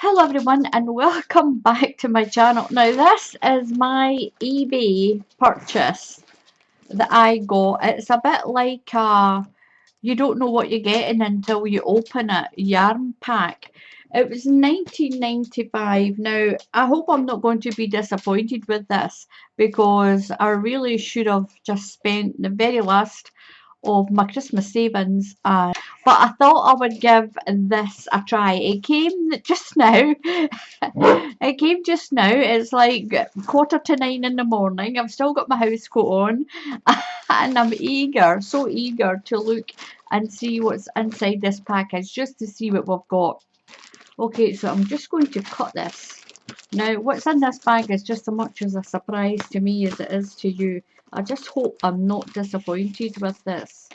Hello everyone and welcome back to my channel. Now this is my eBay purchase that I got. It's a bit like you don't know what you're getting until you open it yarn pack. It was 19.95. Now I hope I'm not going to be disappointed with this because I really should have just spent the very last of my Christmas savings, but I thought I would give this a try. It came just now. It came just now. It's like 8:45 in the morning. I've still got my house coat on and I'm eager, so eager to look and see what's inside this package, just to see what we've got. Okay, so I'm just going to cut this. Now, what's in this bag is just as much as a surprise to me as it is to you. I just hope I'm not disappointed with this.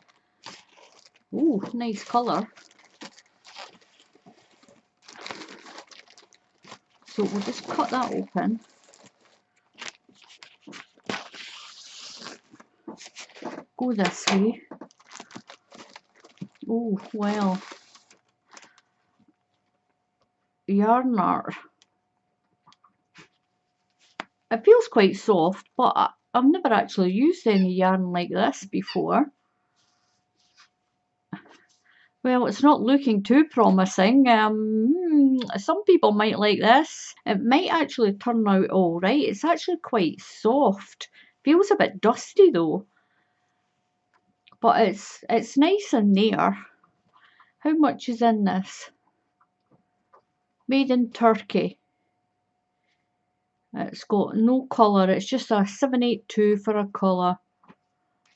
Ooh, nice colour. So we'll just cut that open. Go this way. Oh, well. Yarn art. It feels quite soft, but I've never actually used any yarn like this before. Well, it's not looking too promising. Some people might like this. It might actually turn out alright. It's actually quite soft. Feels a bit dusty though. But it's nice in there. How much is in this? Made in Turkey. It's got no colour. It's just a 782 for a colour.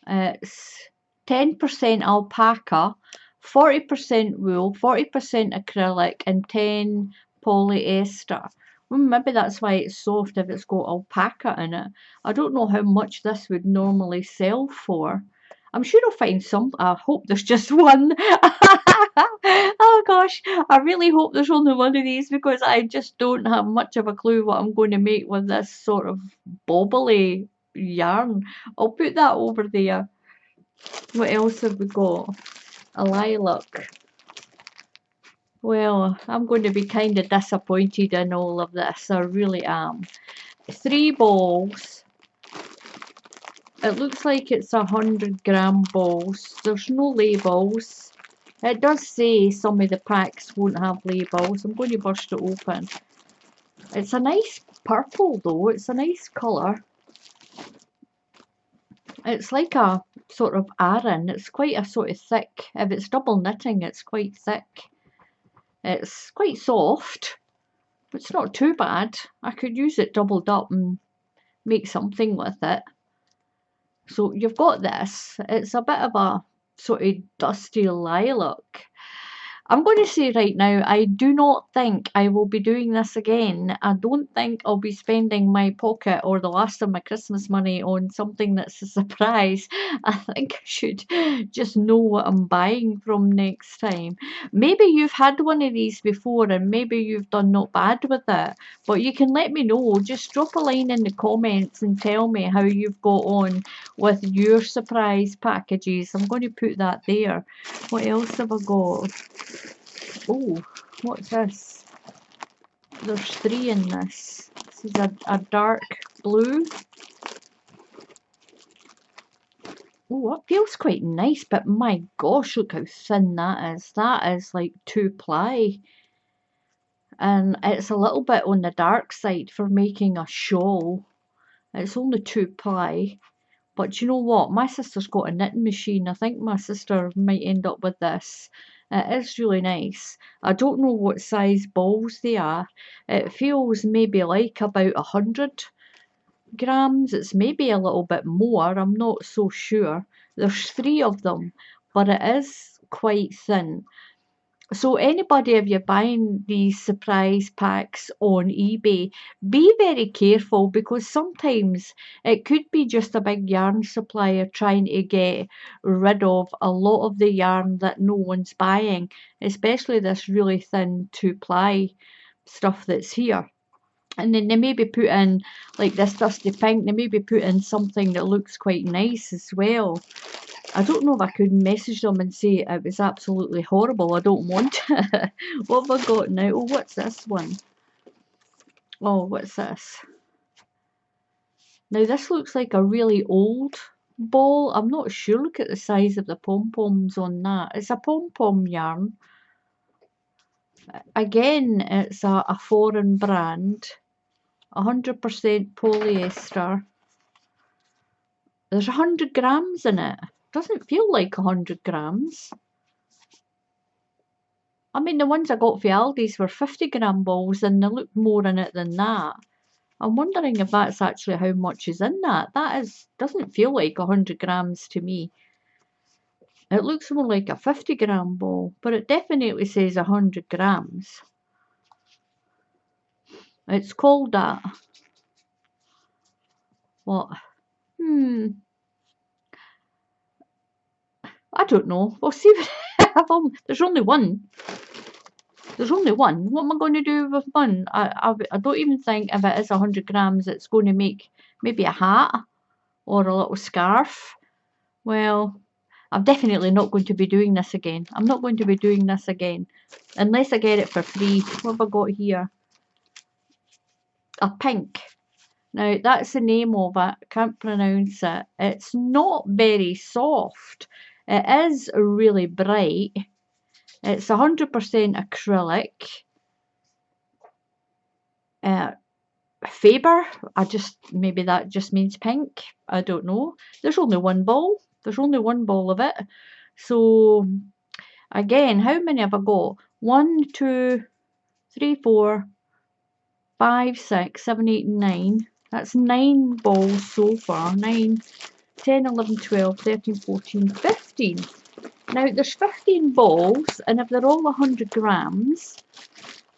It's 10% alpaca, 40% wool, 40% acrylic and 10 polyester. Well, maybe that's why it's soft if it's got alpaca in it. I don't know how much this would normally sell for. I'm sure I'll find some. I hope there's just one. Oh gosh, I really hope there's only one of these because I just don't have much of a clue what I'm going to make with this sort of bobbly yarn. I'll put that over there. What else have we got? A lilac. Well, I'm going to be kind of disappointed in all of this. I really am. 3 balls. It looks like it's 100-gram balls. There's no labels. It does say some of the packs won't have labels. I'm going to burst it open. It's a nice purple though. It's a nice colour. It's like a sort of aran. It's quite a sort of thick. If it's double knitting, it's quite thick. It's quite soft. It's not too bad. I could use it doubled up and make something with it. So you've got this. It's a bit of a sort of dusty lilac. I'm going to say right now, I do not think I will be doing this again. I don't think I'll be spending my pocket or the last of my Christmas money on something that's a surprise. I think I should just know what I'm buying from next time. Maybe you've had one of these before and maybe you've done not bad with it. But you can let me know. Just drop a line in the comments and tell me how you've got on with your surprise packages. I'm going to put that there. What else have I got? Oh, what's this? There's 3 in this. This is a dark blue. Oh, it feels quite nice, but my gosh, look how thin that is. That is like 2-ply. And it's a little bit on the dark side for making a shawl. It's only 2-ply. But you know what? My sister's got a knitting machine. I think my sister might end up with this. It is really nice. I don't know what size balls they are. It feels maybe like about 100 grams. It's maybe a little bit more. I'm not so sure. There's 3 of them, but it is quite thin. So anybody, if you're buying these surprise packs on eBay, be very careful because sometimes it could be just a big yarn supplier trying to get rid of a lot of the yarn that no one's buying, especially this really thin 2-ply stuff that's here. And then they maybe put in, like this dusty pink, they maybe put in something that looks quite nice as well. I don't know if I could message them and say it was absolutely horrible. I don't want it. What have I got now? Oh, what's this one? Oh, what's this? Now this looks like a really old ball. I'm not sure. Look at the size of the pom-poms on that. It's a pom-pom yarn. Again, it's a foreign brand. 100% polyester. There's 100 grams in it. Doesn't feel like 100 grams. I mean, the ones I got for Aldi's were 50-gram balls and they look more in it than that. I'm wondering if that's actually how much is in that. That doesn't feel like 100 grams to me. It looks more like a 50-gram ball, but it definitely says 100 grams. It's called that. What? I don't know. We'll see. There's only one. There's only one. What am I going to do with one? I don't even think if it is 100 grams, it's going to make maybe a hat or a little scarf. Well, I'm definitely not going to be doing this again. I'm not going to be doing this again. Unless I get it for free. What have I got here? A pink. Now, that's the name of it. I can't pronounce it. It's not very soft. It is really bright. It's 100% acrylic. Faber, maybe that just means pink. I don't know. There's only one ball. There's only one ball of it. So, again, how many have I got? 1, 2, 3, 4, 5, 6, 7, 8, 9. That's 9 balls so far. 9, 10, 11, 12, 13, 14, 15. Now, there's 15 balls, and if they're all 100 grams,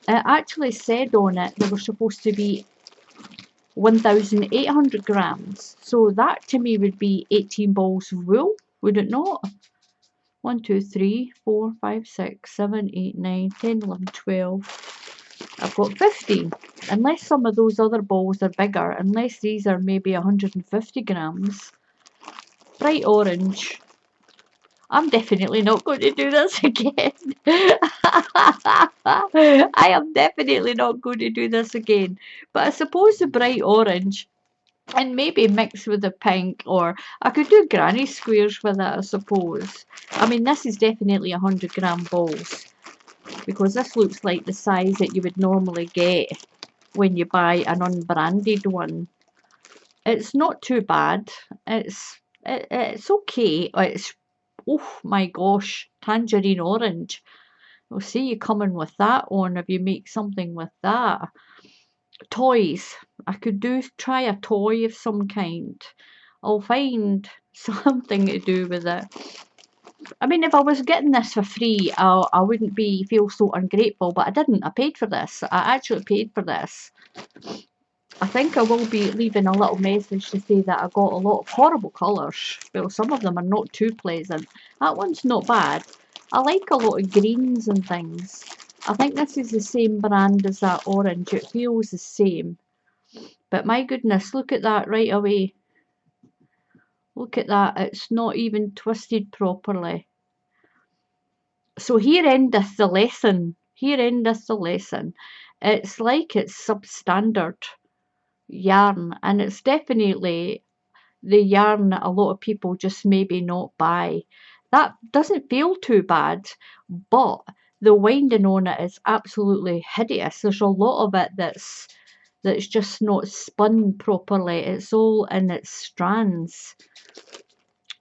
it actually said on it they were supposed to be 1,800 grams. So that to me would be 18 balls of wool, would it not? 1, 2, 3, 4, 5, 6, 7, 8, 9, 10, 11, 12. I've got 15. Unless some of those other balls are bigger, unless these are maybe 150 grams. Bright orange. I'm definitely not going to do this again. I am definitely not going to do this again. But I suppose the bright orange and maybe mix with the pink, or I could do granny squares with it, I suppose. I mean, this is definitely 100 gram balls because this looks like the size that you would normally get when you buy an unbranded one. It's not too bad. It's okay. It's, oh my gosh, tangerine orange. We'll see you coming with that on if you make something with that. Toys. I could try a toy of some kind. I'll find something to do with it. I mean, if I was getting this for free, I wouldn't feel so ungrateful, but I didn't. I paid for this. I actually paid for this. I think I will be leaving a little message to say that I got a lot of horrible colours. Well, some of them are not too pleasant. That one's not bad. I like a lot of greens and things. I think this is the same brand as that orange. It feels the same. But my goodness, look at that right away. Look at that. It's not even twisted properly. So here endeth the lesson. Here endeth the lesson. It's like it's substandard yarn, and it's definitely the yarn that a lot of people just maybe not buy. That doesn't feel too bad, but the winding on it is absolutely hideous. There's a lot of it that's just not spun properly. It's all in its strands.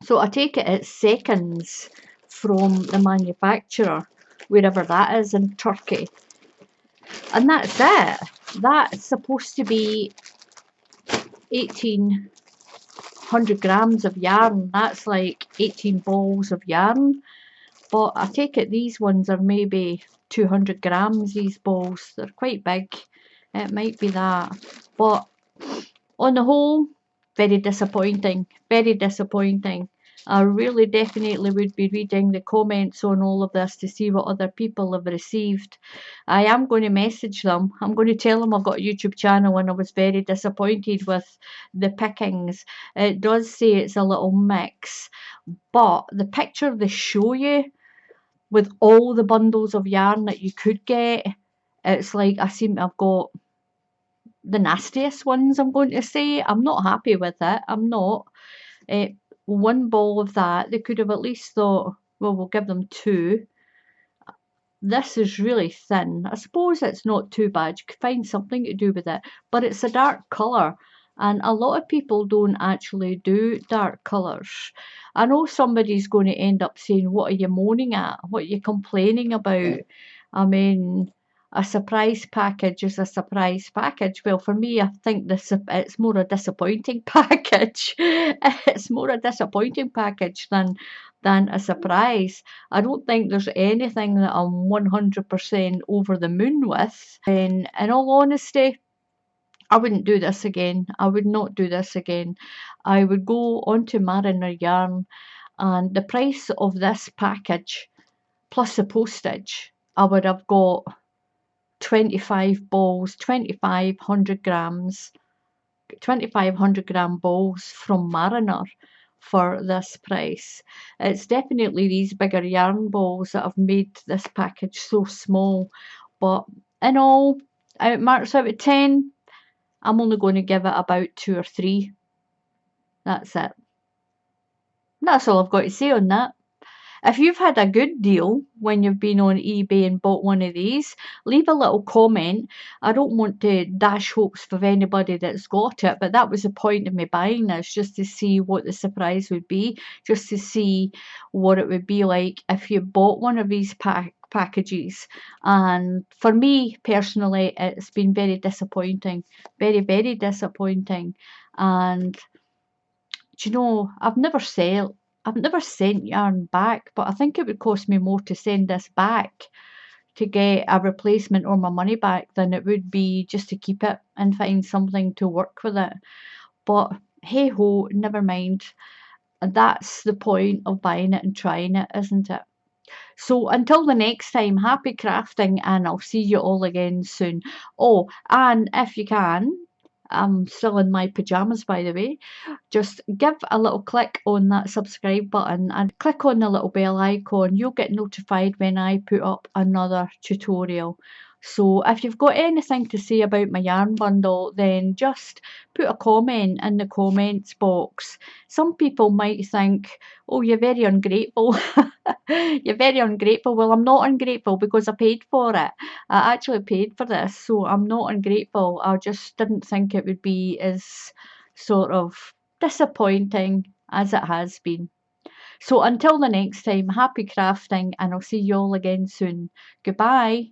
So I take it it's seconds from the manufacturer, wherever that is in Turkey. And that's it. That's supposed to be 1,800 grams of yarn. That's like 18 balls of yarn. But I take it these ones are maybe 200 grams, these balls. They're quite big. It might be that. But on the whole, very disappointing. Very disappointing. I really definitely would be reading the comments on all of this to see what other people have received. I am going to message them. I'm going to tell them I've got a YouTube channel and I was very disappointed with the pickings. It does say it's a little mix, but the picture they show you with all the bundles of yarn that you could get, it's like I seem to have got the nastiest ones, I'm going to say. I'm not happy with it. I'm not. Uh, one ball of that, they could have at least thought, well, we'll give them two. This is really thin. I suppose it's not too bad. You could find something to do with it, but it's a dark colour. And a lot of people don't actually do dark colours. I know somebody's going to end up saying, what are you moaning at? What are you complaining about? I mean, a surprise package is a surprise package. Well, for me, I think it's more a disappointing package. It's more a disappointing package than a surprise. I don't think there's anything that I'm 100% over the moon with. And in all honesty, I wouldn't do this again. I would not do this again. I would go onto Mariner Yarn, and the price of this package plus the postage, I would have got 25 balls, 2500 grams, 2500 gram balls from Mariner for this price. It's definitely these bigger yarn balls that have made this package so small, but in all, marks out of 10, I'm only going to give it about 2 or 3. That's it. That's all I've got to say on that. If you've had a good deal when you've been on eBay and bought one of these, leave a little comment. I don't want to dash hopes for anybody that's got it, but that was the point of me buying this, just to see what the surprise would be, just to see what it would be like if you bought one of these packages. And for me personally, it's been very disappointing, very, very disappointing. And do you know, I've never sent yarn back, but I think it would cost me more to send this back to get a replacement or my money back than it would be just to keep it and find something to work with it. But hey ho, never mind. That's the point of buying it and trying it, isn't it? So until the next time, happy crafting, and I'll see you all again soon. Oh, and if you can, I'm still in my pajamas by the way, just give a little click on that subscribe button and click on the little bell icon. You'll get notified when I put up another tutorial. So if you've got anything to say about my yarn bundle, then just put a comment in the comments box. Some people might think, oh, you're very ungrateful. You're very ungrateful. Well, I'm not ungrateful because I paid for it. I actually paid for this, so I'm not ungrateful. I just didn't think it would be as sort of disappointing as it has been. So until the next time, happy crafting, and I'll see you all again soon. Goodbye.